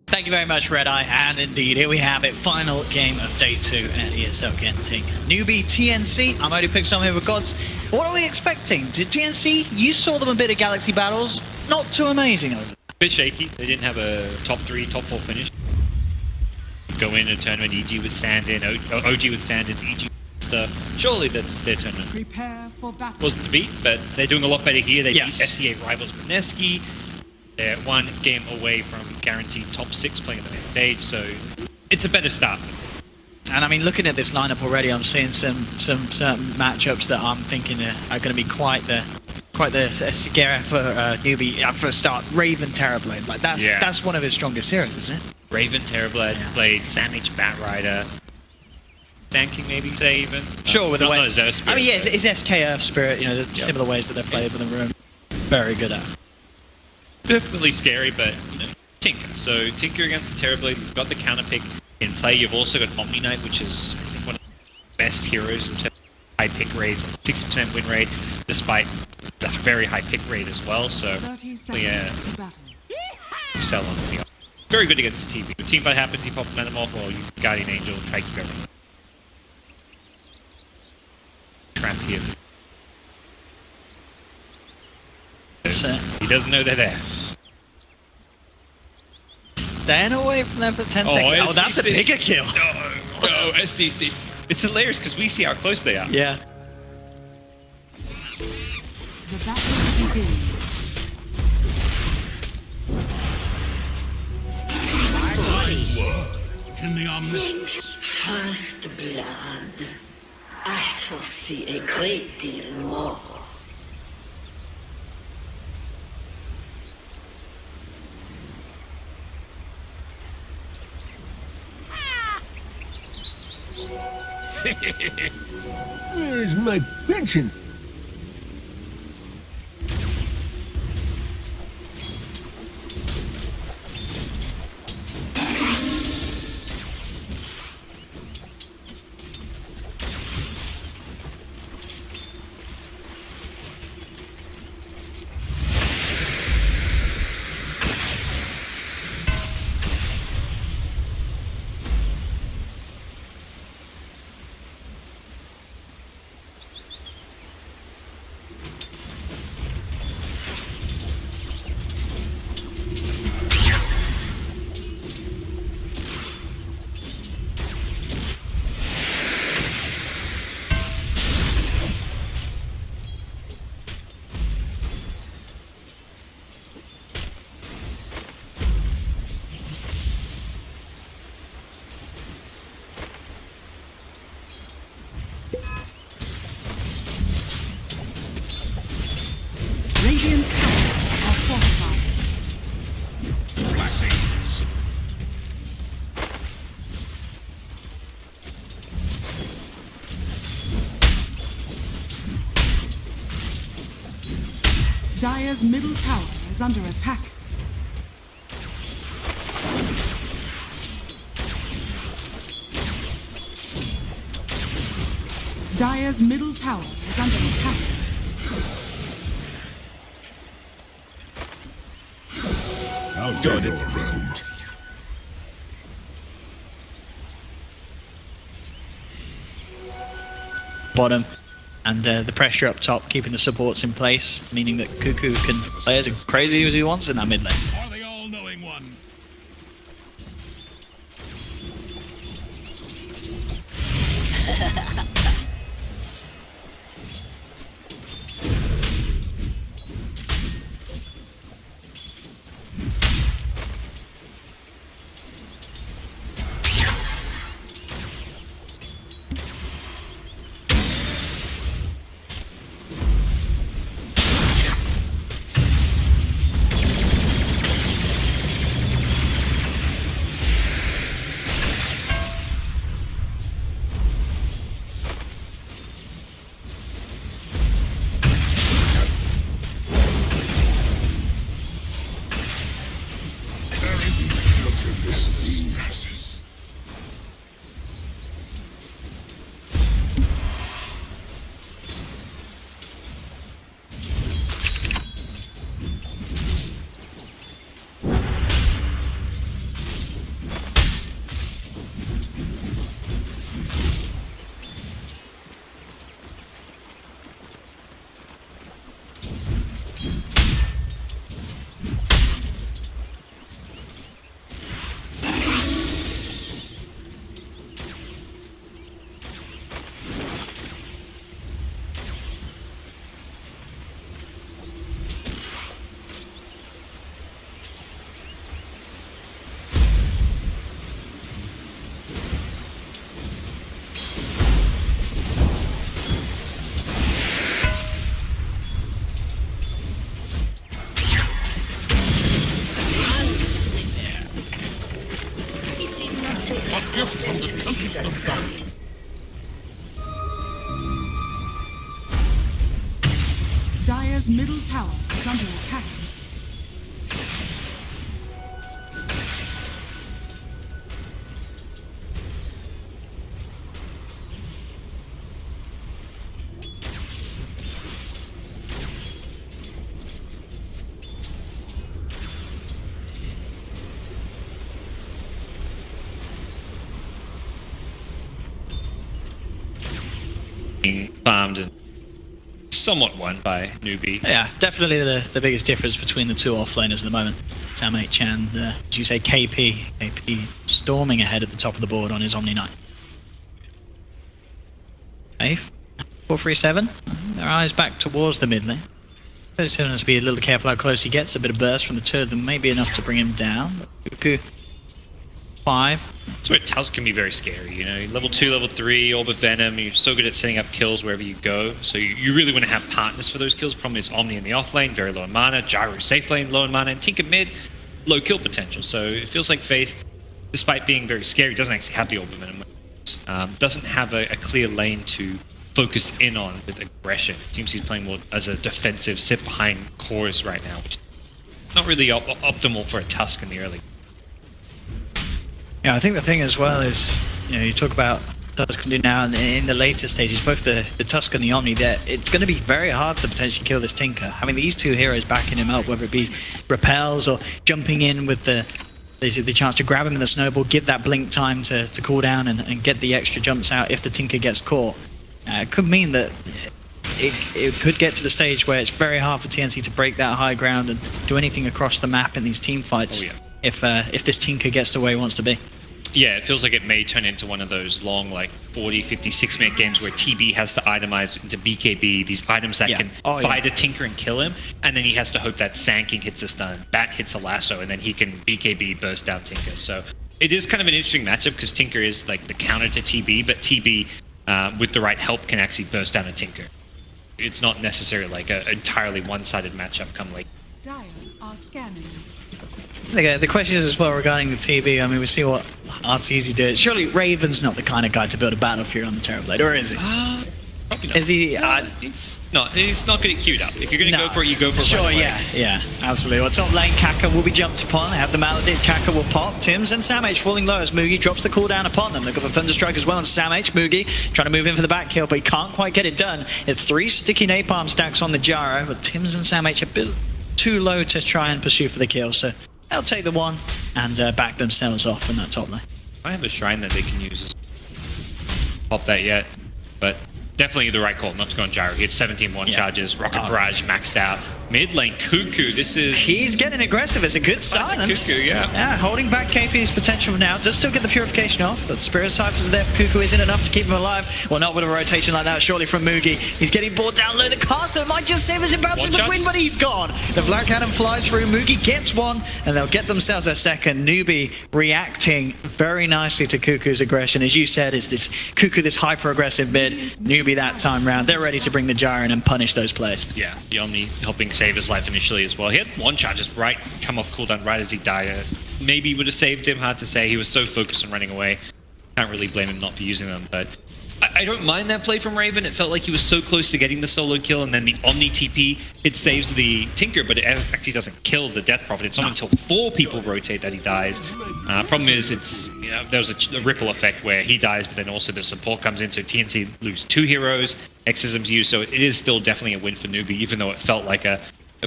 Thank you very much, Red Eye. And indeed, here we have it. Final game of day 2 at ESL Genting. Newbee TNC. I'm only picking some here with gods. What are we expecting? Did TNC, you saw them a bit of Galaxy Battles. Not too amazing over there. Bit shaky. They didn't have a top 3, top 4 finish. Go in a tournament, EG with Sandin, OG with Sandin, EG with surely that's their tournament. Prepare for battle. Wasn't to beat, but they're doing a lot better here. They Yes. beat FCA rivals Mineski. They're 1 game away from guaranteed top 6 playing on the main stage, so it's a better start. And I mean, looking at this lineup already, I'm seeing some certain matchups that I'm thinking are going to be quite the scare for Newbee for a start. Raven Terrorblade, like that's one of his strongest heroes, isn't it? Raven, Terrorblade, Blade, Sandwich, Batrider, Sand King maybe say even. Sure, with the way. Not as Earth Spirit, I mean, yeah, it's SK Earth Spirit. You know, the similar ways that they're played within the room. Very good at. Definitely scary, but you know, Tinker. So Tinker against the Terrorblade, you've got the counter pick in play. You've also got Omni Knight, which is I think one of the best heroes in terms of high pick rate, 60% win rate, despite the very high pick rate as well. So 30 seconds to battle. excel on the very good against the team. If team fight happens, you pop Metamorph or you Guardian Angel, try to keep everything. Tramp here. He doesn't know they're there. Staying away from them for 10 seconds. Oh, that's a bigger kill. No, SCC. It's hilarious because we see how close they are. Yeah. The battle begins. In the omniscience. First blood. I foresee a great deal more. Where's my pension? Radiant structures are fortified. Blessings. Dire's middle tower is under attack. Dire's middle tower is under attack. I'll go your road. Bottom. And the pressure up top, keeping the supports in place, meaning that Cuckoo can play as crazy as he wants in that mid lane. Are the all-knowing one? gift from the tempest of battle. Dire's middle tower is under attack. Being farmed and somewhat won by Newbee. Yeah, definitely the biggest difference between the two offlaners at the moment. Sam H and, did you say KP? KP storming ahead at the top of the board on his Omni Knight. Okay, 437. Their eyes back towards the mid lane. 37 has to be a little careful how close he gets. A bit of burst from the two of them may be enough to bring him down. Cuckoo, 5. That's where Tusk can be very scary, you know. Level 2, level 3, Orb of Venom, you're so good at setting up kills wherever you go. So you really want to have partners for those kills. Problem is Omni in the off lane, very low in mana. Gyro safe lane, low in mana. And Tinker mid, low kill potential. So it feels like Faith, despite being very scary, doesn't actually have the Orb of Venom. Doesn't have a clear lane to focus in on with aggression. It seems he's playing more as a defensive, sit behind cores right now, which is not really optimal for a Tusk in the early. Yeah, I think the thing as well is, you know, you talk about Tusk can do now, and in the later stages, both the Tusk and the Omni, there, it's going to be very hard to potentially kill this Tinker. Having these two heroes backing him up, whether it be repels or jumping in with the chance to grab him in the snowball, give that blink time to cool down and get the extra jumps out if the Tinker gets caught. It could mean that it could get to the stage where it's very hard for TNC to break that high ground and do anything across the map in these team fights. Oh, yeah. If this Tinker gets to where he wants to be. Yeah, it feels like it may turn into one of those long, like 40, 50, 6-minute games where TB has to itemize into BKB, these items that can fight a Tinker and kill him, and then he has to hope that Sand hits a stun, Bat hits a lasso, and then he can BKB burst down Tinker. So it is kind of an interesting matchup because Tinker is like the counter to TB, but TB, with the right help, can actually burst down a Tinker. It's not necessarily like an entirely one-sided matchup come late. Dire are scanning. The question is as well regarding the TB. I mean, we see what Arteezy did. Surely Raven's not the kind of guy to build a battle fury on the Terrorblade, or is he? Probably not. Is he? He's not going to queued up. If you're going to go for it, you go for it. Sure, right away. yeah, absolutely. Well, top lane, Kaka will be jumped upon. They have the Maladin, Kaka will pop. Tims and Samh falling low as Mugi drops the cooldown upon them. They've got the Thunderstrike as well on Samh. Mugi trying to move in for the back kill, but he can't quite get it done. It's 3 sticky napalm stacks on the Gyro, but Tims and Samh a bit too low to try and pursue for the kill, so they'll take the one and back themselves off in that top lane. I have a shrine that they can use. Pop that yet, but definitely the right call not to go on Gyro. He had 17 one charges, Rocket Barrage maxed out. Mid lane, Cuckoo, this is... He's getting aggressive, it's a good silence. Cuckoo, yeah. Yeah, holding back KP's potential now. Does still get the purification off, but Spirit Cypher's there for Cuckoo isn't enough to keep him alive. Well, not with a rotation like that, surely from Mugi. He's getting bored down low. The caster might just save as it bounces between, but he's gone. The Black Adam flies through, Mugi gets one, and they'll get themselves a second. Newbee reacting very nicely to Cuckoo's aggression. As you said, is this Cuckoo, this hyper-aggressive mid. Newbee that time round. They're ready to bring the Gyro in and punish those players. Yeah, the Omni helping save his life initially as well. He had one charge just come off cooldown right as he died. Maybe would have saved him, hard to say. He was so focused on running away. Can't really blame him not for using them, but I don't mind that play from Raven. It felt like he was so close to getting the solo kill, and then the Omni TP, it saves the Tinker, but it actually doesn't kill the Death Prophet. It's not until 4 people rotate that he dies. Problem is, there's a ripple effect where he dies, but then also the support comes in, so TNC lose 2 heroes, Exorcism's used, so it is still definitely a win for Newbee, even though it felt like a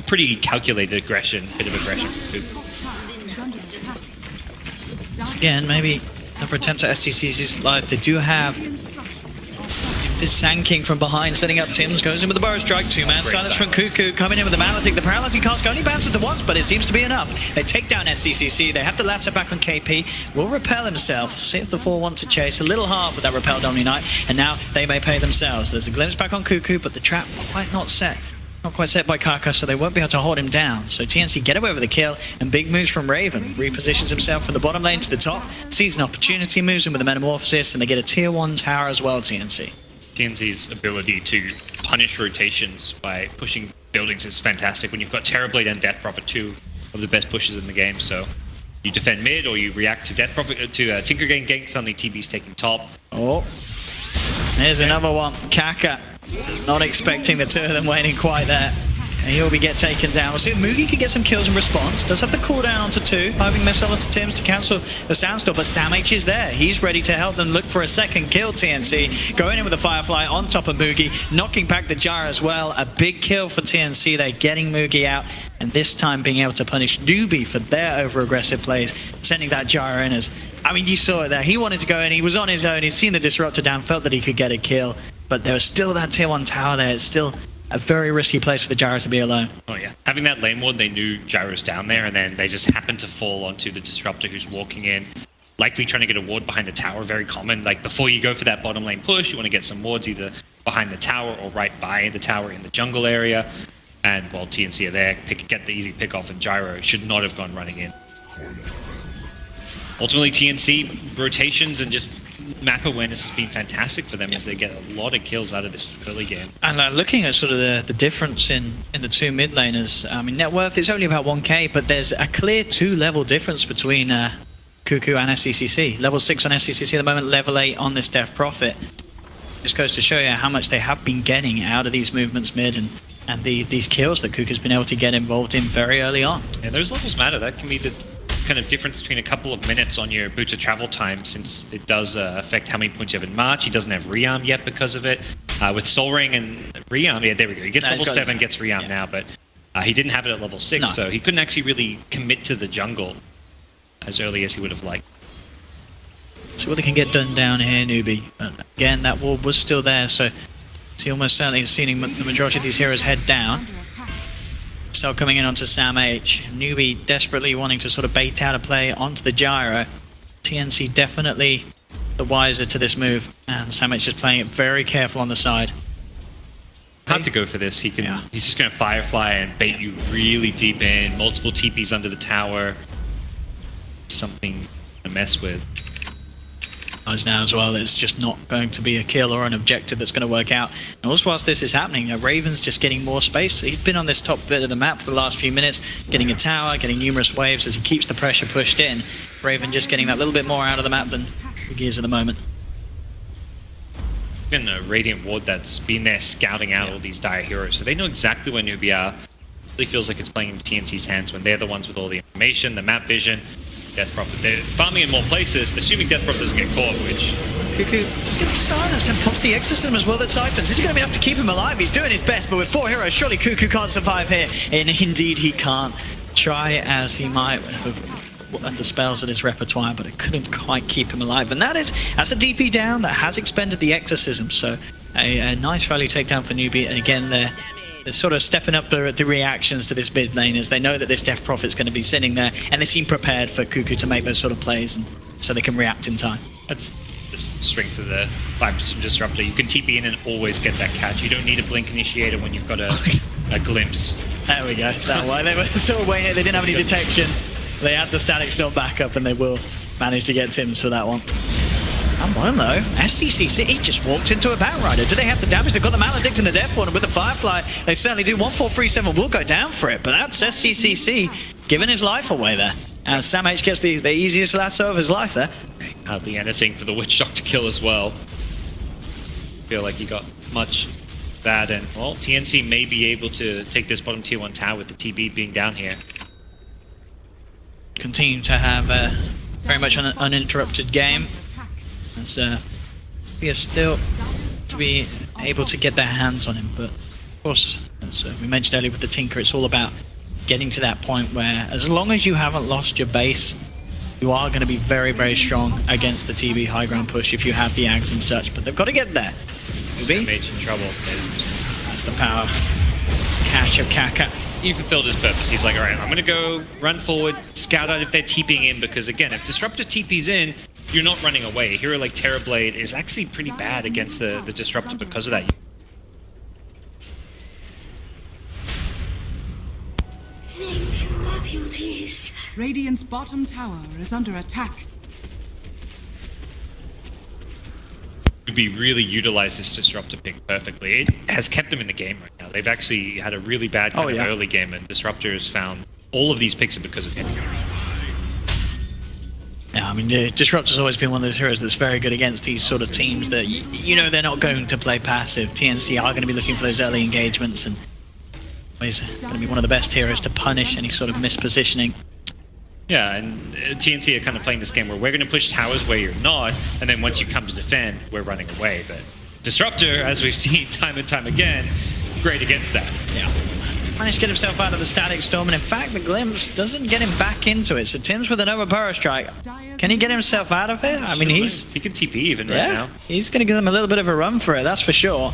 pretty calculated bit of aggression. Once again, maybe another attempt at STCC's life. They do have this Sand King from behind, setting up Tims, goes in with the Burrow Strike, 2-man silence from Cuckoo, coming in with the Maladin. The Paralyzing Cask only bounces the once, but it seems to be enough. They take down SCCC, they have the lasso back on KP, will repel himself, see if the 4 want to chase. A little hard with that repelled Omni Knight, and now they may pay themselves. There's a glimpse back on Cuckoo, but the trap quite not set. Not quite set by Kaka, so they won't be able to hold him down. So TNC get away with the kill, and big moves from Raven. Repositions himself from the bottom lane to the top, sees an opportunity, moves in with the Metamorphosis, and they get a tier 1 tower as well, TNC. TNC's ability to punish rotations by pushing buildings is fantastic when you've got Terrorblade and Death Prophet, 2 of the best pushes in the game, so You defend mid, or you react to Death Prophet to Tinker getting ganked. Suddenly, TB's taking top. Oh, there's another one. Kaka, not expecting the two of them waiting quite there. And he'll get taken down. We'll see if Mugi can get some kills in response. Does have the cooldown onto 2. Hoping missile onto Tims to cancel the Sandstorm, but Sam H is there. He's ready to help them look for a second kill, TNC. Going in with the Firefly on top of Mugi, knocking back the Gyro as well. A big kill for TNC. They're getting Mugi out, and this time being able to punish Newbee for their over-aggressive plays, sending that Gyro in as... I mean, you saw it there. He wanted to go in. He was on his own. He'd seen the Disruptor down, felt that he could get a kill, but there was still that tier 1 tower there. It's still a very risky place for the Gyro to be alone. Oh yeah, having that lane ward, they knew Gyro's down there, and then they just happened to fall onto the Disruptor who's walking in, likely trying to get a ward behind the tower. Very common. Like, before you go for that bottom lane push, you want to get some wards either behind the tower or right by the tower in the jungle area. And while TNC are there, get the easy pick off, and Gyro should not have gone running in. Ultimately, TNC rotations and just map awareness has been fantastic for them as they get a lot of kills out of this early game. And looking at sort of the difference in the two mid laners, I mean, net worth is only about 1k, but there's a clear 2-level difference between Cuckoo and SCCC. Level 6 on SCCC at the moment, level 8 on this Death Prophet. Just goes to show you how much they have been getting out of these movements mid and these kills that Cuckoo's been able to get involved in very early on. And those levels matter. That can be the kind of difference between a couple of minutes on your boots of travel time, since it does affect how many points you have in March. He doesn't have rearm yet because of it. With Soul Ring and rearm, yeah, there we go. He gets level 7, gets rearm now, but he didn't have it at level 6, so he couldn't actually really commit to the jungle as early as he would have liked. See what they can get done down here, Newbee. But again, that ward was still there, so he almost certainly has seen the majority of these heroes head down. Still coming in onto Sam H. Newbee desperately wanting to sort of bait out a play onto the Gyro. TNC definitely the wiser to this move, and Sam H is playing it very careful on the side. Hard to go for this. He's just going to Firefly and bait you really deep in. Multiple TPs under the tower. Something to mess with. Now as well, it's just not going to be a kill or an objective that's going to work out. And also whilst this is happening, Raven's just getting more space. He's been on this top bit of the map for the last few minutes, getting a tower, getting numerous waves as he keeps the pressure pushed in. Raven just getting that little bit more out of the map than Boogie is at the moment. Even a Radiant Ward that's been there scouting out all these dire heroes, so they know exactly where Newbee are. It really feels like it's playing in TNC's hands when they're the ones with all the information, the map vision. Death Prophet, they're farming in more places, assuming Death Prophet doesn't get caught, which... Cuckoo just gets silence and pops the Exorcism as well that Cyphers. This is going to be enough to keep him alive. He's doing his best, but with 4 heroes, surely Cuckoo can't survive here. And indeed he can't. Try as he might with the spells at his repertoire, but it couldn't quite keep him alive. And that's a DP down that has expended the Exorcism, so a nice value takedown for Newbee. And again, they're sort of stepping up the reactions to this mid lane as they know that this Death Prophet's going to be sitting there, and they seem prepared for Cuckoo to make those sort of plays, and so they can react in time. That's the strength of the 5% Disruptor. You can TP in and always get that catch. You don't need a Blink Initiator when you've got a glimpse. There we go. That way. They were sort of waiting. They didn't have any detection. They had the static still back up, and they will manage to get Tims for that one. And bottom though, SCCC, he just walked into a Batrider. Do they have the damage? They've got the Maledict and the Death Ward, and with the Firefly, they certainly do. 1437 will go down for it, but that's SCCC giving his life away there. And Sam H gets the easiest lasso of his life there. Hardly anything for the Witch Doctor kill as well. Feel like he got much of that, and well, TNC may be able to take this bottom tier 1 tower with the TB being down here. Continue to have very much an uninterrupted game. As we have still to be able to get their hands on him, but of course, as we mentioned earlier with the Tinker, it's all about getting to that point where as long as you haven't lost your base, you are going to be very, very strong against the TB high ground push if you have the Ags and such, but they've got to get there. Sam H in trouble. That's the power catch of Kaka. He fulfilled his purpose. He's like, all right, I'm going to go run forward, scout out if they're TPing in, because again, if Disruptor TP's in, you're not running away. A hero like Terrorblade is actually pretty bad against the Disruptor because of that. Thank you, my beauties. Radiant's bottom tower is under attack. Newbee really utilized this Disruptor pick perfectly. It has kept them in the game right now. They've actually had a really bad kind of early game, and Disruptor has found all of these picks are because of him. Yeah, I mean, Disruptor's always been one of those heroes that's very good against these sort of teams that, you know, they're not going to play passive. TNC are going to be looking for those early engagements, and he's going to be one of the best heroes to punish any sort of mispositioning. Yeah, and TNC are kind of playing this game where we're going to push towers where you're not, and then once you come to defend, we're running away. But Disruptor, as we've seen time and time again, great against that. Yeah. Managed to get himself out of the Static Storm, and in fact, the Glimpse doesn't get him back into it. So Tim's with an overpower strike. Can he get himself out of it? I mean, he can TP even right now. He's going to give them a little bit of a run for it, that's for sure.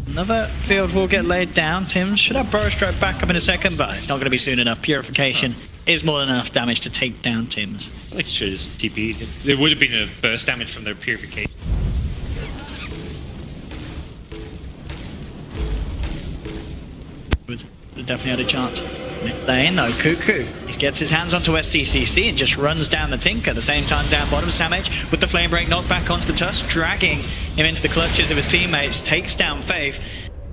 Another field will get laid down. Tim should have Burrow Strike back up in a second, but it's not going to be soon enough. Purification is more than enough damage to take down Tim's. I think he should have just TP'd. There would have been a burst damage from their Purification. Definitely had a chance. Mid lane though, Cuckoo. He gets his hands onto SCCC and just runs down the Tinker. At the same time, down bottom, Samage with the Flame Break knocked back onto the Tusk, dragging him into the clutches of his teammates, takes down Faith.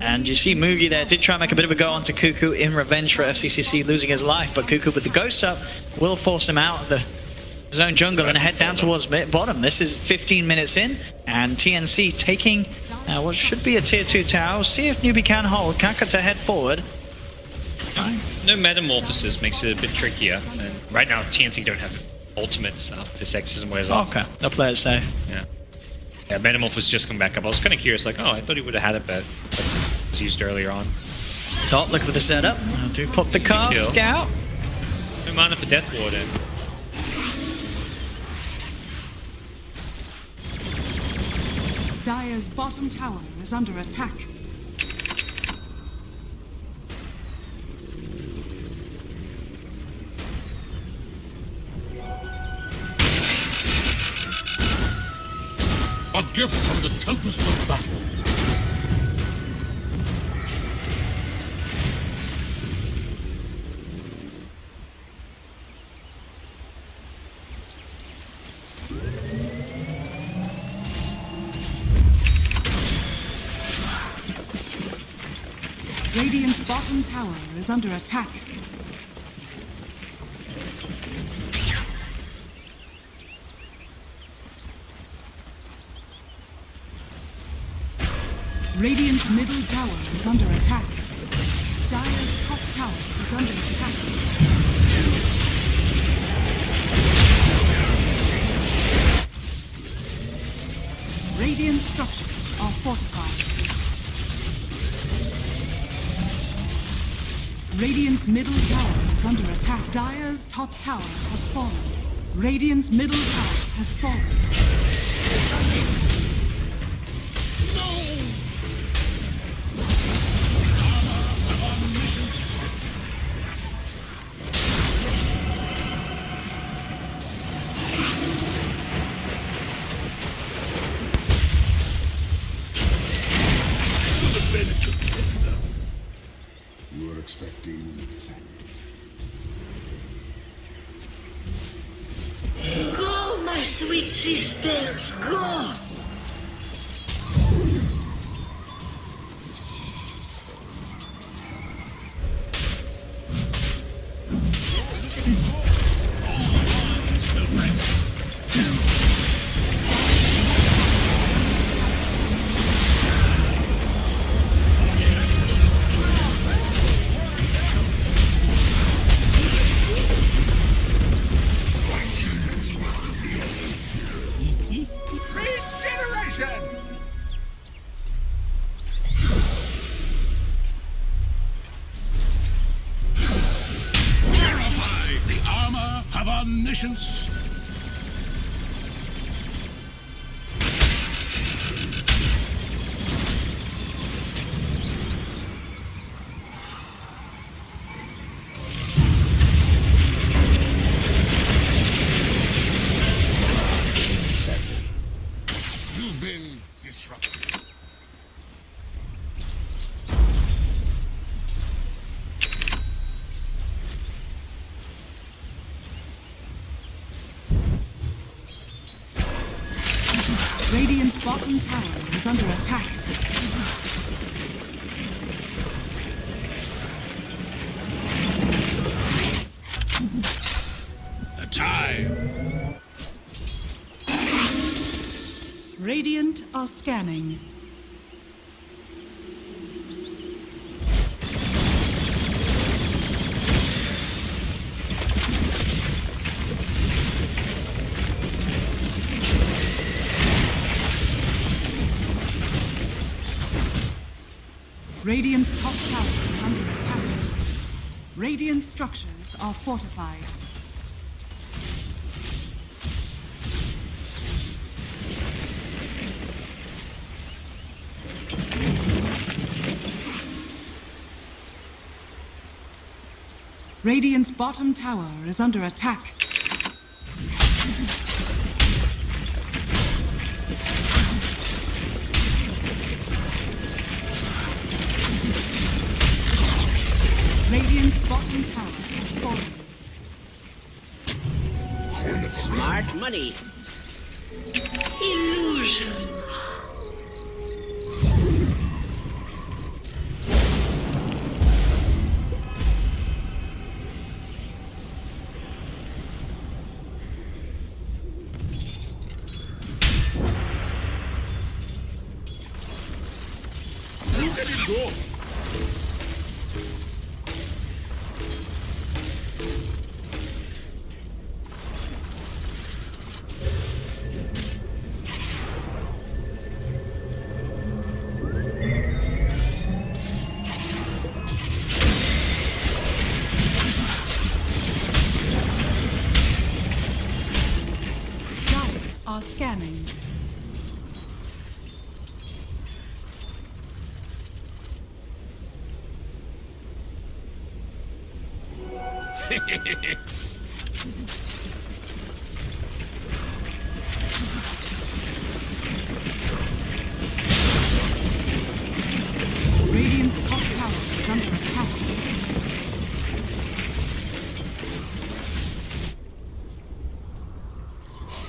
And you see Mugi there did try and make a bit of a go onto Cuckoo in revenge for SCCC losing his life, but Cuckoo with the Ghost up will force him out of his own jungle and head down towards bottom. This is 15 minutes in, and TNC taking what should be a tier 2 tower. We'll see if Newbee can hold. Kaka to head forward. No Metamorphosis makes it a bit trickier, and right now TNC don't have ultimates after Sexism wears off. Okay, they'll play it safe. Yeah, Metamorphosis just come back up. I was kind of curious, like, oh, I thought he would have had it, but it was used earlier on. Top, look for the setup. Do pop the car, Scout. No mana for Death Warden. Dire's bottom tower is under attack. A gift from the tempest of battle. Radiant's bottom tower is under attack. Radiant's middle tower is under attack. Dire's top tower is under attack. Radiant structures are fortified. Radiant's middle tower is under attack. Dire's top tower has fallen. Radiant's middle tower has fallen. You were expecting something. Go, my sweet sisters, go! Omniscience. You've been disrupted. Radiant's bottom tower is under attack. The time. Radiant are scanning. Radiant's top tower is under attack. Radiant structures are fortified. Radiant's bottom tower is under attack. Radiant's bottom tower has fallen. Smart money. Illusion. Look at it go! Giants are scanning. Radiant's top tower is under attack.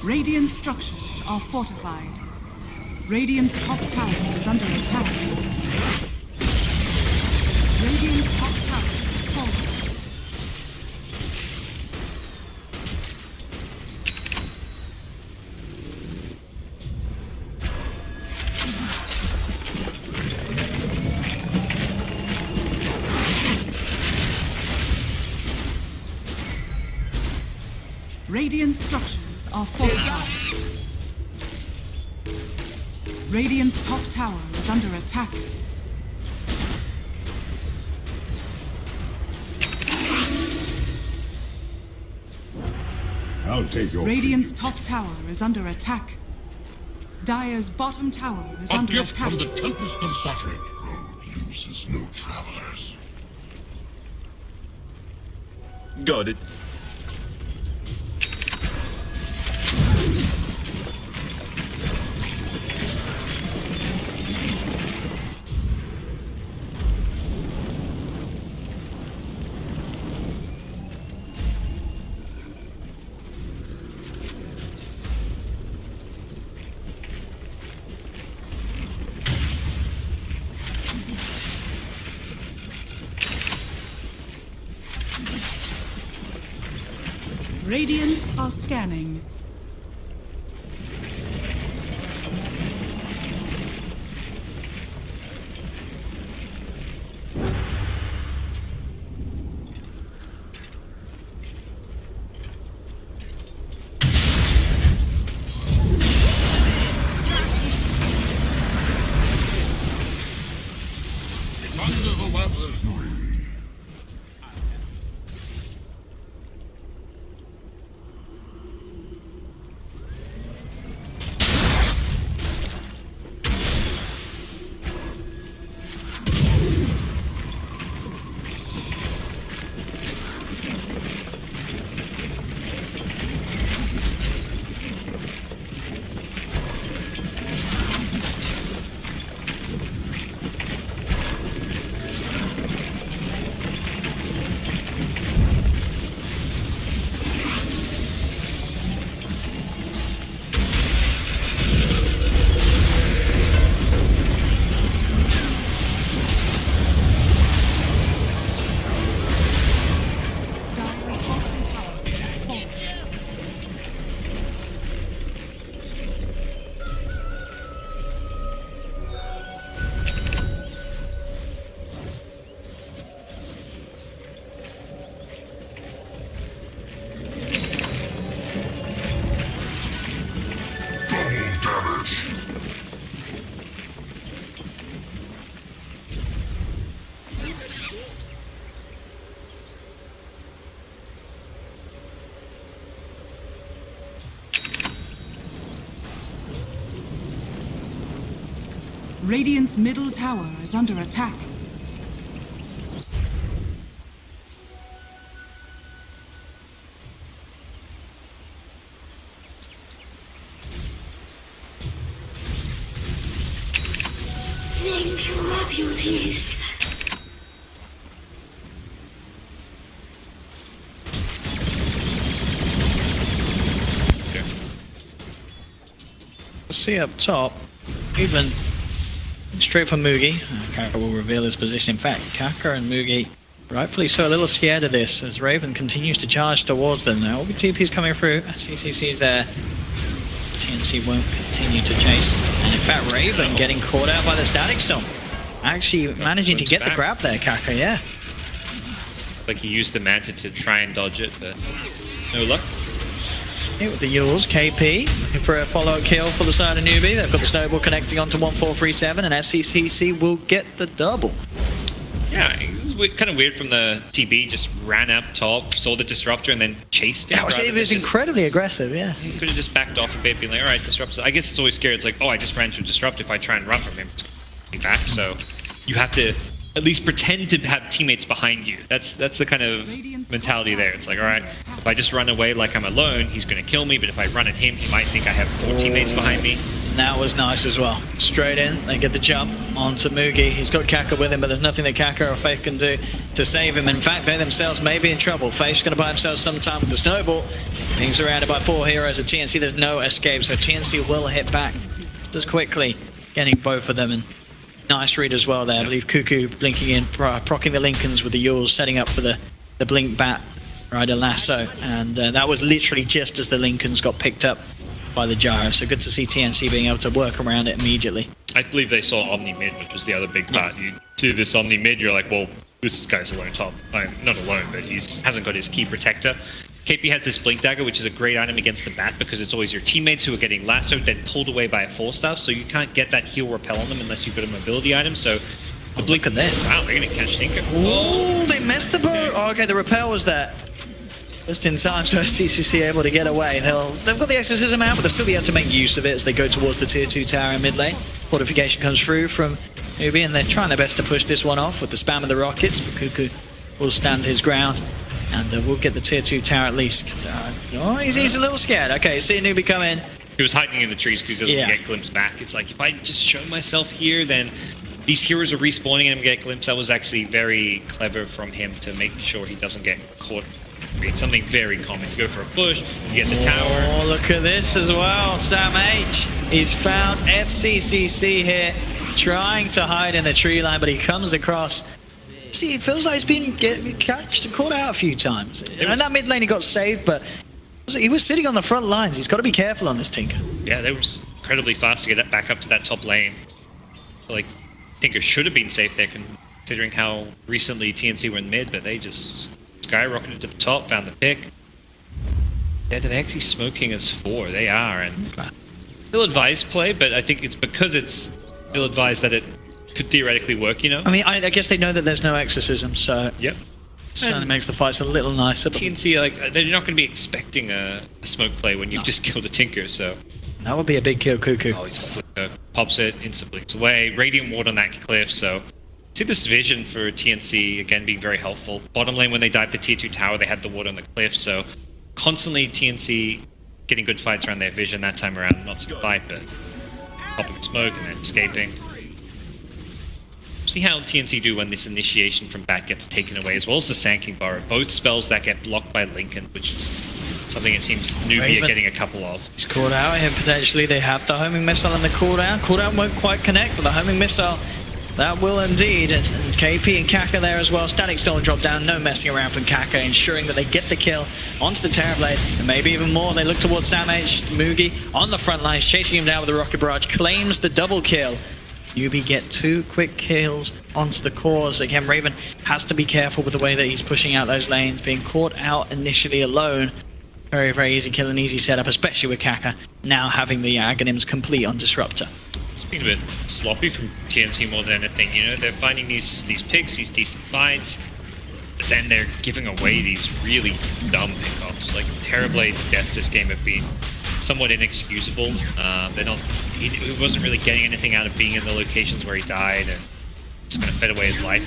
Radiant structures are fortified. Radiant's top tower is under attack. Radiant's top tower is falling. Radiant structures are fortified. Radiant's top tower is under attack. I'll take your Radiant's top tower is under attack. Dire's bottom tower is A under gift attack. from the Tempest of Battery. Road uses no travelers. Got it. Radiant are scanning. Under the weather. Radiant's middle tower is under attack. Thank you, my beauties. See up top, even straight for Mugi. Kaka will reveal his position. In fact, Kaka and Mugi, rightfully so, a little scared of this as Raven continues to charge towards them. Now, all the TP's coming through. CCC's there. TNC won't continue to chase. And in fact, Raven getting caught out by the Static Storm. Actually managing to get the grab there, Kaka, yeah. Like he used the Manta to try and dodge it, but no luck. Hit with the Yules, KP looking for a follow-up kill for the side of Newbee. They've got the snowball connecting onto 1437, and SCCC will get the double. Yeah, it was kind of weird from the TB, just ran up top, saw the disruptor, and then chased it. Yeah, it was incredibly aggressive, yeah. He could have just backed off a bit, being like, all right, disruptor. I guess it's always scary. It's like, oh, I just ran to a disruptor. If I try and run from him, it's going to be back. So you have to at least pretend to have teammates behind you. That's the kind of mentality there. It's like, all right, if I just run away like I'm alone, he's going to kill me. But if I run at him, he might think I have 4 teammates behind me. That was nice as well. Straight in, they get the jump onto Mugi. He's got Kaka with him, but there's nothing that Kaka or Faith can do to save him. In fact, they themselves may be in trouble. Faith's going to buy himself some time with the snowball. Being surrounded by 4 heroes at TNC, there's no escape, so TNC will hit back just quickly, getting both of them. And nice read as well there. I believe Cuckoo blinking in, procking the Lincolns with the Yules, setting up for the Blink Bat Rider Lasso. And that was literally just as the Lincolns got picked up by the gyro. So good to see TNC being able to work around it immediately. I believe they saw Omni mid, which was the other big part. You see this Omni mid, you're like, well, this guy's alone top. Not alone, but he hasn't got his key protector. KP has this Blink Dagger, which is a great item against the Bat because it's always your teammates who are getting lassoed, then pulled away by a 4-staff, so you can't get that heal repel on them unless you've got a mobility item. So the Blink... Look at this. Wow, they're going to catch Tinker. Oh, they missed the boat. Oh, okay, the repel was there. Just in time, so SCCC able to get away. They've got the Exorcism out, but they'll still be able to make use of it as they go towards the tier 2 tower in mid lane. Fortification comes through from Newbee, and they're trying their best to push this one off with the spam of the rockets, but Cuckoo will stand his ground, and we'll get the tier 2 tower at least. He's a little scared. Okay, see Newbee come in. He was hiding in the trees because he doesn't get glimpse back. It's like, if I just show myself here, then these heroes are respawning and get glimpse. That was actually very clever from him to make sure he doesn't get caught. It's something very common. You go for a push, you get the tower. Oh, look at this as well. Sam H. He's found SCCC here, trying to hide in the tree line, but he comes across. See, it feels like he's been caught out a few times. In that mid lane, he got saved, but he was sitting on the front lines. He's got to be careful on this Tinker. Yeah, they were incredibly fast to get that back up to that top lane. So, like, Tinker should have been safe there, considering how recently TNC were in mid, but they just skyrocketed to the top, found the pick. Yeah, they're actually smoking as 4. They are, and ill-advised play, but I think it's because it's ill-advised that it could theoretically work, you know? I mean, I guess they know that there's no exorcism, so yep. Certainly makes the fights a little nicer. But TNC, like, they're not going to be expecting a smoke play when you've just killed a Tinker, so... That would be a big kill, Cuckoo. Oh, he's got pops it, instant blinks away. Radiant Ward on that cliff, so... See this vision for TNC, again, being very helpful. Bottom lane, when they dived the tier 2 tower, they had the ward on the cliff, so... Constantly TNC getting good fights around their vision that time around. Not so fight, but... Popping smoke and then escaping. See how TNC do when this initiation from back gets taken away, as well as the Sanking Burrow. Both spells that get blocked by Lincoln, which is something it seems Newbee are getting a couple of. He's caught out here, potentially. They have the homing missile and the cooldown. Cooldown won't quite connect, but the homing missile, that will indeed. And KP and Kaka there as well. Static Storm drop down, no messing around from Kaka, ensuring that they get the kill onto the Terrorblade, and maybe even more. They look towards Sam H. Mugi on the front lines, chasing him down with the Rocket Barrage, claims the double kill. Newbee get 2 quick kills onto the cores. Again, Raven has to be careful with the way that he's pushing out those lanes, being caught out initially alone. Very, very easy kill and easy setup, especially with Kaka now having the Aghanims complete on Disruptor. It's been a bit sloppy from TNC more than anything, you know? They're finding these picks, these decent fights, but then they're giving away these really dumb pickoffs. Like, Terrorblade's deaths this game have been somewhat inexcusable. They're not. He wasn't really getting anything out of being in the locations where he died, and just kind of fed away his life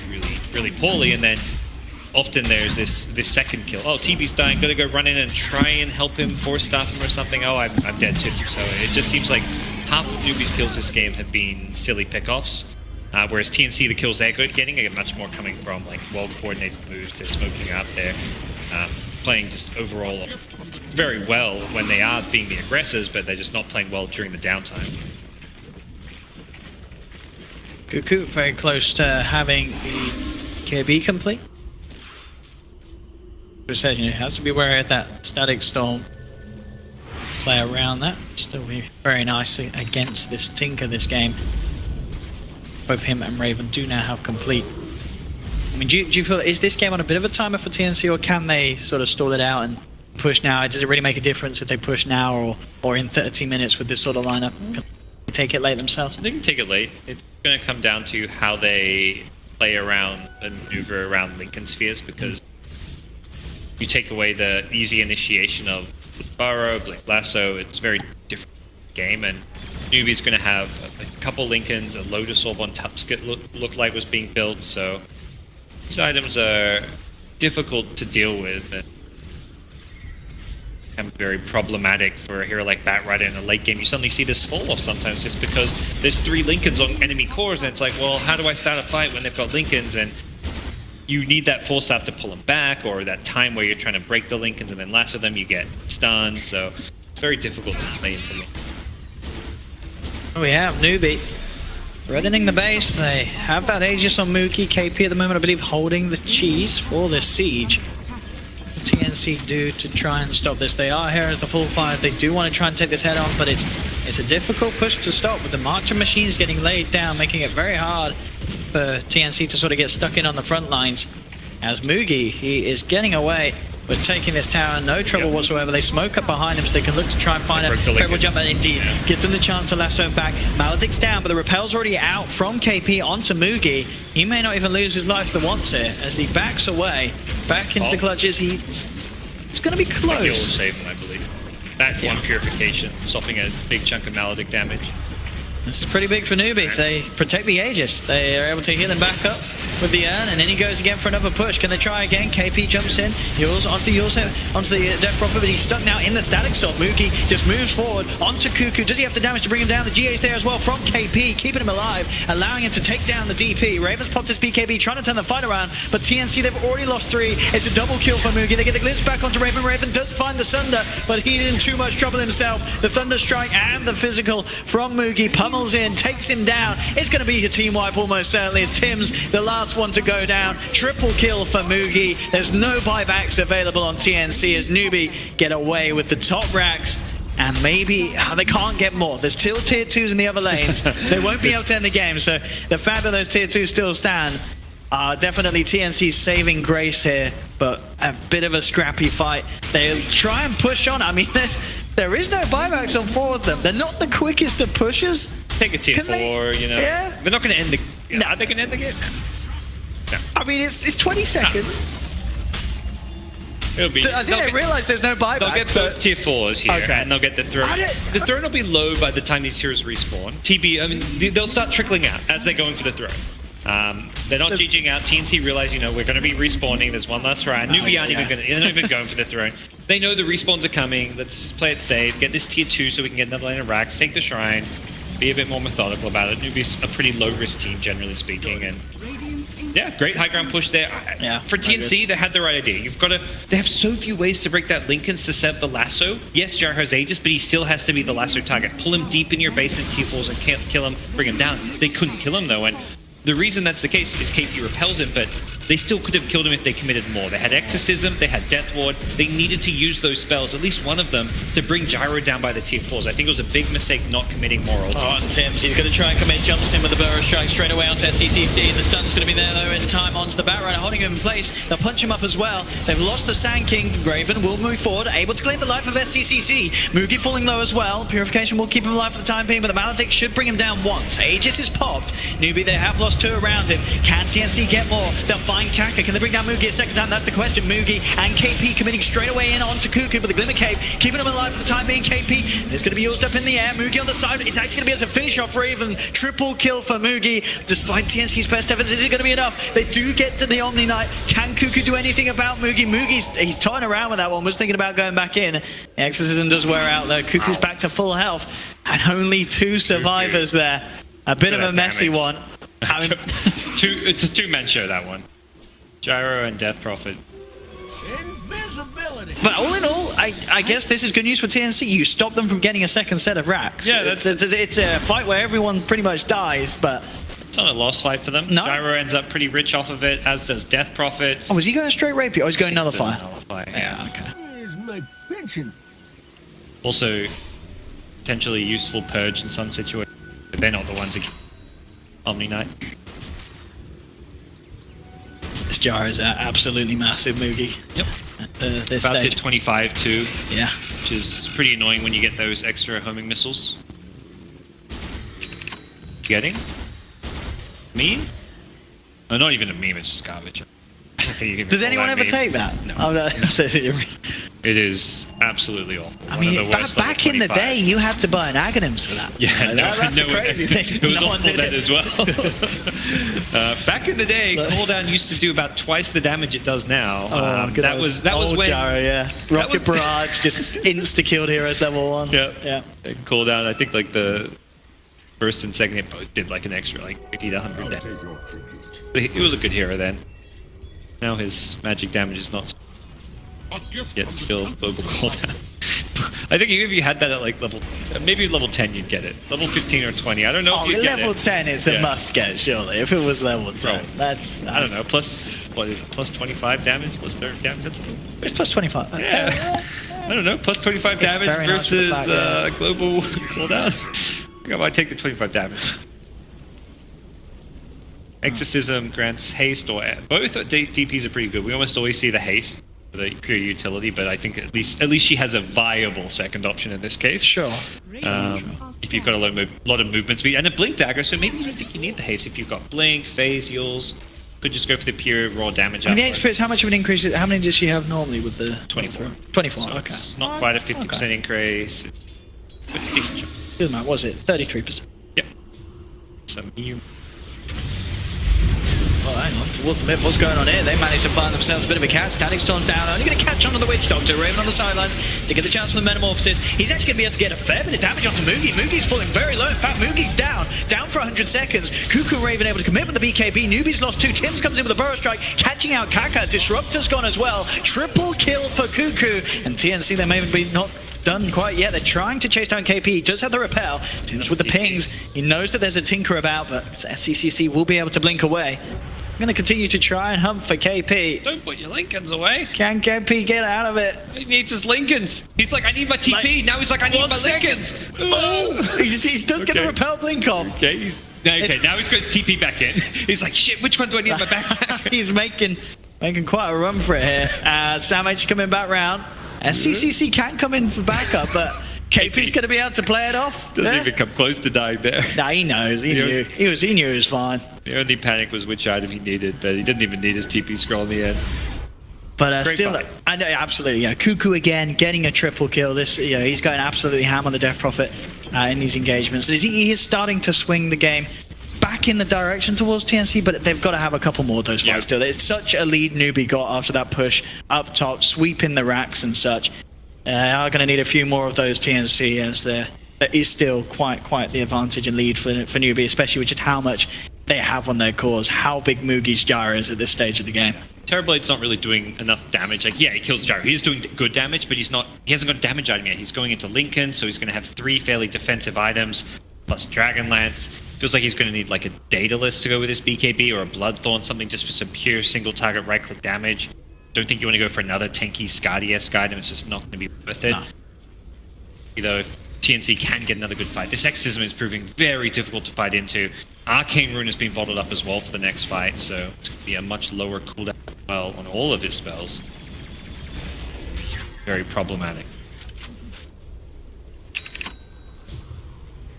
really poorly. And then often there's this second kill. Oh, TB's dying. Gotta go run in and try and help him, force staff him or something. Oh, I'm dead too. So it just seems like half of Newbee's kills this game have been silly pickoffs. Whereas TNC, the kills they're getting are much more coming from like well-coordinated moves to smoking out there, playing just overall very well when they are being the aggressors, but they're just not playing well during the downtime. Cuckoo very close to having the KB complete. As I said, you know, has to be wary of that static storm. Play around that. Still be very nicely against this Tinker this game. Both him and Raven do now have complete. I mean, do you feel, is this game on a bit of a timer for TNC, or can they sort of stall it out and push now? Does it really make a difference if they push now or in 30 minutes with this sort of lineup? Can they take it late themselves? They can take it late. It's going to come down to how they play around and maneuver around Lincoln spheres, because you take away the easy initiation of Burrow, Blink Lasso, it's a very different game, and Newbee's going to have a couple Lincolns, a Lotus Orb on Tupskit looked like was being built, so these items are difficult to deal with and very problematic for a hero like Batrider in a late game. You suddenly see this fall off sometimes just because there's 3 Lincolns on enemy cores, and it's like, well, how do I start a fight when they've got Lincolns? And you need that full stop to pull them back, or that time where you're trying to break the Lincolns and then lasso them, you get stunned, so it's very difficult to play into them. We have Newbee reddening the base. They have that Aegis on Mookie. KP at the moment, I believe, holding the cheese for this siege. TNC do to try and stop this. They are here as the full 5. They do want to try and take this head on, but it's a difficult push to stop with the Marcher machines getting laid down, making it very hard for TNC to sort of get stuck in on the front lines. As Moogie, he is getting away with taking this tower, no trouble whatsoever. They smoke up behind him so they can look to try and find a incredible jump, and indeed give them the chance to lasso him back. Maledict's down, but the repel's already out from KP onto Moogie. He may not even lose his life the once here as he backs away, back into the clutches. It's going to be close. He'll save him, I believe. That one purification, stopping a big chunk of Maledict damage. This is pretty big for Newbee. They protect the Aegis. They are able to heal him back up with the urn, and then he goes again for another push. Can they try again? KP jumps in, Yules onto the Death Prophet, but he's stuck now in the static storm. Mookie just moves forward onto Cuckoo. Does he have the damage to bring him down? The GA's there as well from KP, keeping him alive, allowing him to take down the DP. Raven's popped his BKB, trying to turn the fight around, but TNC, they've already lost 3. It's a double kill for Mookie. They get the glitch back onto Raven. Raven does find the Sunder, but he's in too much trouble himself. The Thunder Strike and the physical from Mookie pummels in, takes him down. It's going to be a team wipe almost certainly, as Tim's the last one to go down. Triple kill for Moogie. There's no buybacks available on TNC as Newbee get away with the top racks. And maybe they can't get more. There's still tier 2s in the other lanes. They won't be able to end the game. So the fact that those tier 2s still stand are definitely TNC's saving grace here. But a bit of a scrappy fight. They'll try and push on. I mean, there is no buybacks on 4 of them. They're not the quickest of pushers. Take a tier 4, you know. Yeah. They're not going to end the game. No. Are they going to end the game? No. I mean, it's 20 seconds. It'll be, I think they realize there's no buyback. They'll get both tier 4s here, and they'll get the throne. The throne will be low by the time these heroes respawn. TB, I mean, they'll start trickling out as they're going for the throne. They're not GGing out. TNC realize, you know, we're going to be respawning. There's one last round. Newbee aren't even going to, they're not even going for the throne. They know the respawns are coming. Let's play it safe. Get this tier 2 so we can get another lane of racks. Take the shrine. Be a bit more methodical about it. Newbee's a pretty low-risk team, generally speaking, and yeah, great high ground push there. For TNC, they had the right idea. They have so few ways to break that Lincolns to set up the lasso. Yes, Jar has Aegis, but he still has to be the lasso target. Pull him deep in your basement T4s and kill him, bring him down. They couldn't kill him though, and the reason that's the case is KP repels him, but they still could have killed him if they committed more. They had Exorcism, they had Death Ward, they needed to use those spells, at least one of them, to bring Gyro down by the tier 4s. I think it was a big mistake not committing more ults. Oh, and Tim's, he's going to try and commit, jumps in with the Burrow Strike straight away onto SCCC. The stun's going to be there though in time onto the Batrider, holding him in place. They'll punch him up as well. They've lost the Sand King. Raven will move forward, able to claim the life of SCCC. Moogie falling low as well. Purification will keep him alive for the time being, but the Maledict should bring him down once. Aegis is popped. Newbee, they have lost 2 around him. Can TNC get more? They'll find find Kaka. Can they bring down Mugi a second time? That's the question. Mugi and KP committing straight away in onto Cuckoo, but the Glimmer Cape keeping him alive for the time being. KP is going to be used up in the air. Mugi on the side is actually going to be able to finish off Raven. Triple kill for Mugi. Despite TNC's best efforts, is it going to be enough? They do get to the Omni Knight. Can Cuckoo do anything about Mugi? He's toying around with that one, was thinking about going back in. Exorcism does wear out though. Cuckoo's back to full health. And only 2 survivors there. A bit of a messy one. I mean, it's a two-man show, that one. Gyro and Death Prophet. Invisibility. but all in all, I guess this is good news for TNC. You stop them from getting a second set of racks. Yeah, it's a fight where everyone pretty much dies, but... It's not a lost fight for them. No. Gyro ends up pretty rich off of it, as does Death Prophet. Oh, was he going straight Rapier? Oh, he's going Nullify. Nullify. Yeah, okay. Here's my pension. Also, potentially useful Purge in some situations, but they're not the ones that Omni Knight. This jar is absolutely massive, Mugi. Yep. At this About to stage. hit 25 too, Yeah. which is pretty annoying when you get those extra homing missiles. Getting? Meme? Oh, not even a meme, it's just garbage. I think you can Does call anyone that ever meme. take that? No. Oh, no. It is absolutely awful. I One of mean, the worst back level in the 25. day, you had to burn Aghanims for that. Yeah, You know, that's the crazy thing. It was No one awful did then it. as well. Back in the day, cooldown used to do about twice the damage it does now. Good that old- was old when Jaro, yeah. Rocket was- Barrage just insta-killed heroes level 1. Yeah. Cooldown. I think like the first and second hit both did like an extra like 50 to 100 damage. Take your tribute. He was a good hero then. Now his magic damage is not A gift yet from the still temple. global cooldown. I think even if you had that at like maybe level 10 you'd get it. Level 15 or 20. I don't know Oh, if you'd get level it. 10 is a Yeah. must get, surely. If it was level 10, Bro, that's I don't know. Plus, what is it? Plus 25 damage? Plus 30 damage? That's It's plus 25. Yeah. I don't know. Plus 25 It's damage very nice for the versus fact, yeah. global cooldown. I think I might take the 25 damage. Exorcism grants haste, or both DPs are pretty good. We almost always see the haste for the pure utility, but I think at least she has a viable second option in this case. Sure. If you've got a lot of movement speed and a blink dagger, so maybe you don't think you need the haste if you've got blink, phase, heals. Could just go for the pure raw damage. I mean, the output. experience, how much of an increase, how many does she have normally with the... 24. 24, So okay. it's not quite a 50% Okay. increase. It's a decent jump. Good amount, was it? 33%. Yep. So you. Well, hang on, towards the mid, what's going on here? They managed to find themselves a bit of a catch. Static Storm down, only going to catch onto the Witch Doctor. Raven on the sidelines to get the chance for the Metamorphosis. He's actually going to be able to get a fair bit of damage onto Mugi. Mugi's falling very low. In fact, Mugi's down for 100 seconds. Cuckoo and Raven able to commit with the BKB. Newbee's lost 2. Tims comes in with a Burrow Strike, catching out Kaka. Disruptor's gone as well. Triple kill for Cuckoo. And TNC, they may be not done quite yet. They're trying to chase down KP. He does have the repel. Tims with the pings. He knows that there's a Tinker about, but SCCC will be able to blink away. I'm going to continue to try and hunt for KP. Don't put your Lincolns away. Can KP get out of it? He needs his Lincolns. He's like, I need my TP. Now he's like, I need 1 my second. Lincolns. Oh, he does get the Okay. repel blink off. Okay, now he's got his TP back in. He's like, shit, which one do I need in my backpack? He's making quite a run for it here. Sam H coming back round. SCCC can come in for backup, but KP's going to be able to play it off. Doesn't Yeah. even come close to dying there. Nah, he knows. He knew. He knew it was fine. The only panic was which item he needed, but he didn't even need his TP scroll in the end. But Great still, fight. I know absolutely. Yeah, Cuckoo again getting a triple kill. This, he's going absolutely ham on the Death Prophet in these engagements. He is starting to swing the game back in the direction towards TNC, but they've got to have a couple more of those fights still. It's such a lead Newbee got after that push up top, sweeping the racks and such. Are going to need a few more of those TNC, as there is still quite the advantage and lead for Newbee, especially with just how much they have on their cores, how big Mugi's Gyro is at this stage of the game. Terrorblade's not really doing enough damage. Like, yeah, he kills Gyro. He's doing good damage, but he hasn't got a damage item yet. He's going into Lincoln, so he's going to have 3 fairly defensive items, plus Dragonlance. Feels like he's going to need like a Daedalus to go with his BKB, or a Bloodthorn, something just for some pure single target right-click damage. Don't think you want to go for another tanky Skadi-esque item. It's just not going to be worth it. No. Though if TNC can get another good fight. This Exorcism is proving very difficult to fight into. Arcane Rune has been bottled up as well for the next fight, so it's going to be a much lower cooldown as well on all of his spells. Very problematic.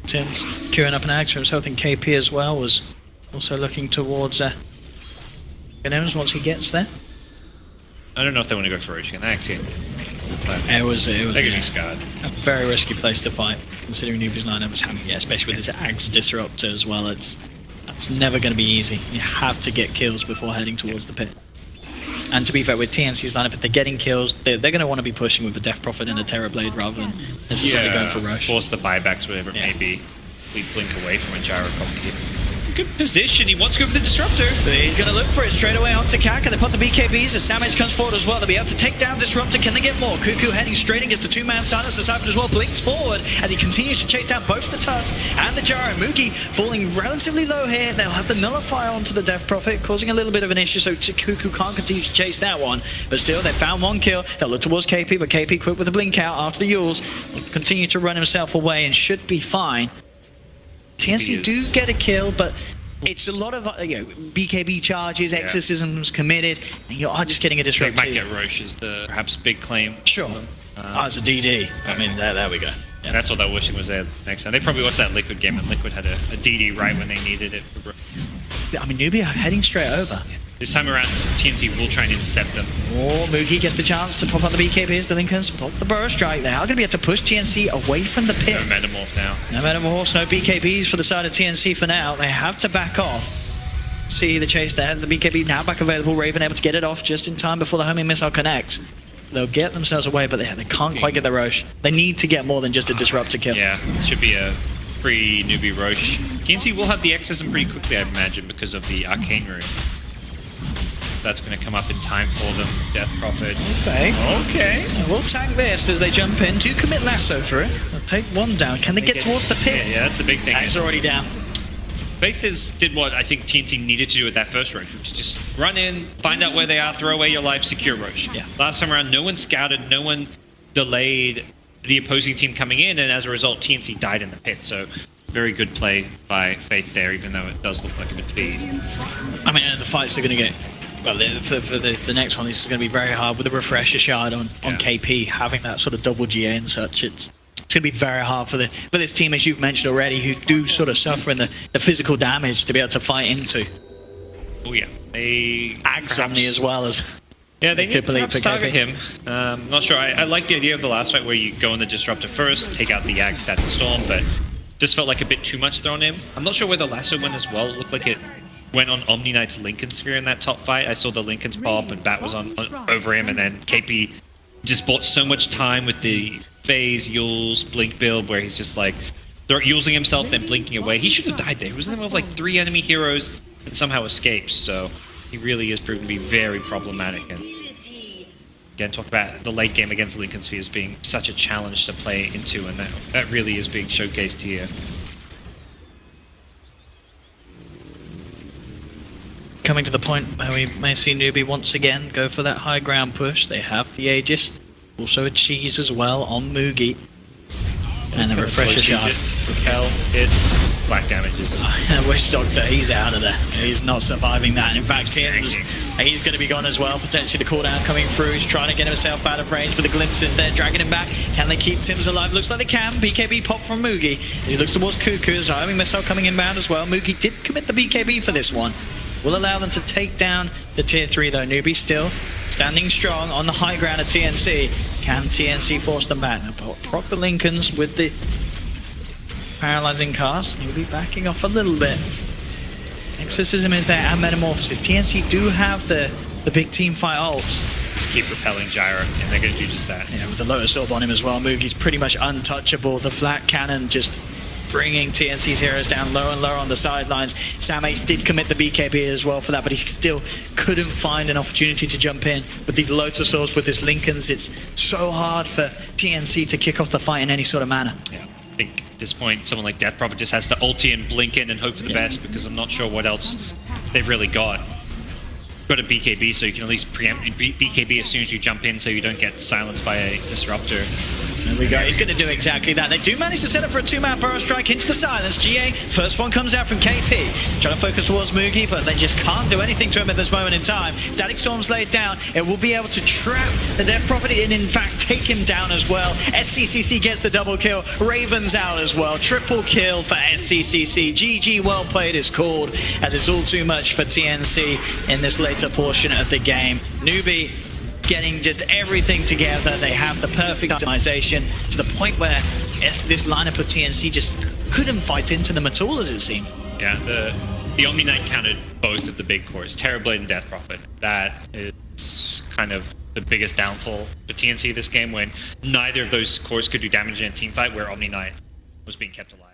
Tim's queuing up an axe for himself. I think KP as well was also looking towards Gnomes once he gets there. I don't know if they want to go for Roach again. They actually... It was They're going to a be scarred. very risky place to fight, considering Newbee's lineup was having, especially with his Axe Disruptor as well. It's never going to be easy. You have to get kills before heading towards the pit. And to be fair, with TNC's lineup, if they're getting kills, they're going to want to be pushing with a Death Prophet and a Terror Blade rather than necessarily going for Roche. Force the buybacks, whatever it may be. We blink away from a gyro complicated. Good position. He wants to go for the Disruptor. But he's going to look for it straight away onto Kaka. They put the BKBs as Samage comes forward as well. They'll be able to take down Disruptor. Can they get more? Cuckoo heading straight against the two-man silence. Deciphered as well. Blinks forward as he continues to chase down both the Tusk and the Gyro. Mugi falling relatively low here. They'll have the Nullifier onto the Death Prophet, causing a little bit of an issue, so Cuckoo can't continue to chase that one. But still, they found one kill. They'll look towards KP, but KP quick with the blink out after the Yules. Will continue to run himself away and should be fine. TNC do get a kill, but it's a lot of BKB charges, exorcisms committed, and you are just getting a disrupt. They might get Roche as the perhaps big claim. Sure. It's a DD. I mean, there we go. Yeah. That's what they're wishing was there next time. They probably watched that Liquid game, and Liquid had a DD right when they needed it. I mean, Newbee are heading straight over. This time around, TNC will try and intercept them. Oh, Mugi gets the chance to pop on the BKBs. The Lincolns block the burst strike. They are going to be able to push TNC away from the pit. No Metamorph now. No Metamorphs, no BKBs for the side of TNC for now. They have to back off. See the chase there. The BKB now back available. Raven able to get it off just in time before the homing missile connects. They'll get themselves away, but they can't quite get the Roche. They need to get more than just a Disruptor kill. Yeah, should be a free Newbie Roche. TNC will have the exorcism pretty quickly, I imagine, because of the Arcane Rune. That's going to come up in time for them. Death Prophet. Okay. We'll tank this as they jump in. Do commit lasso for it. They'll take one down. Can they get towards the pit? Yeah, that's a big thing. It's already down. Faith did what I think TNC needed to do with that first Roche, which is just run in, find out where they are, throw away your life, secure Roche. Yeah. Last time around, no one scouted, no one delayed the opposing team coming in, and as a result, TNC died in the pit. So very good play by Faith there, even though it does look like a defeat. I mean, the fights are going to get... Well, for the next one, this is going to be very hard with the Refresher Shard on KP, having that sort of double GA and such. It's going to be very hard for this team, as you've mentioned already, who do sort of suffer in the physical damage to be able to fight into. Oh yeah, they... Agsomni as well as... Yeah, they need to perhaps target him. Not sure. I like the idea of the last fight where you go in the Disruptor first, take out the Ag Static Storm, but just felt like a bit too much thrown in. I'm not sure where the lasso went as well. It looked like it went on Omni Knight's Lincoln Sphere in that top fight. I saw the Lincoln's pop and Bat was on over him, and then KP just bought so much time with the phase Yules blink build where he's just like using himself then blinking away. He should have died there. He was in the middle of like 3 enemy heroes and somehow escapes, so he really is proven to be very problematic. And again, talk about the late game against Lincoln Sphere as being such a challenge to play into, and that really is being showcased here. Coming to the point where we may see Newbee once again go for that high ground push. They have the Aegis, also a cheese as well on Mugi. And the Refresher Shard. Repel, hit, black damages. Wish Doctor, he's out of there. He's not surviving that. In fact, Tim's, he's going to be gone as well. Potentially the cooldown coming through. He's trying to get himself out of range, but the glimpses there, dragging him back. Can they keep Tim's alive? Looks like they can. BKB pop from Mugi. As he looks towards Cuckoo, his homing missile coming inbound as well. Mugi did commit the BKB for this one. Will allow them to take down the tier 3 though. Newbee still standing strong on the high ground of TNC. Can TNC force them back? They'll proc the Lincolns with the paralyzing cast. Newbee backing off a little bit. Exorcism is there and Metamorphosis. TNC do have the big team fight ults. Just keep repelling Gyro, and they're going to do just that. Yeah, with the Lotus Orb on him as well. Mugi's pretty much untouchable. The flat cannon just bringing TNC's heroes down lower and lower on the sidelines. Sam Ace did commit the BKB as well for that, but he still couldn't find an opportunity to jump in. With the Lotus Orbs, with his Lincolns, it's so hard for TNC to kick off the fight in any sort of manner. Yeah, I think at this point, someone like Death Prophet just has to ulti and blink in and hope for the best, because I'm not sure what else they've really got. Got a BKB, so you can at least preempt BKB as soon as you jump in, so you don't get silenced by a Disruptor. There we go. He's going to do exactly that. They do manage to set up for a two-man burrow strike into the silence. GA, first one comes out from KP. Trying to focus towards Mugi, but they just can't do anything to him at this moment in time. Static Storm's laid down. It will be able to trap the Death Prophet and, in fact, take him down as well. SCCC gets the double kill. Raven's out as well. Triple kill for SCCC. GG, well played is called, as it's all too much for TNC in this later portion of the game. Newbee getting just everything together. They have the perfect optimization to the point where this lineup of TNC just couldn't fight into them at all, as it seemed. Yeah, the Omni Knight countered both of the big cores, Terrorblade and Death Prophet. That is kind of the biggest downfall for TNC this game, when neither of those cores could do damage in a team fight where Omni Knight was being kept alive.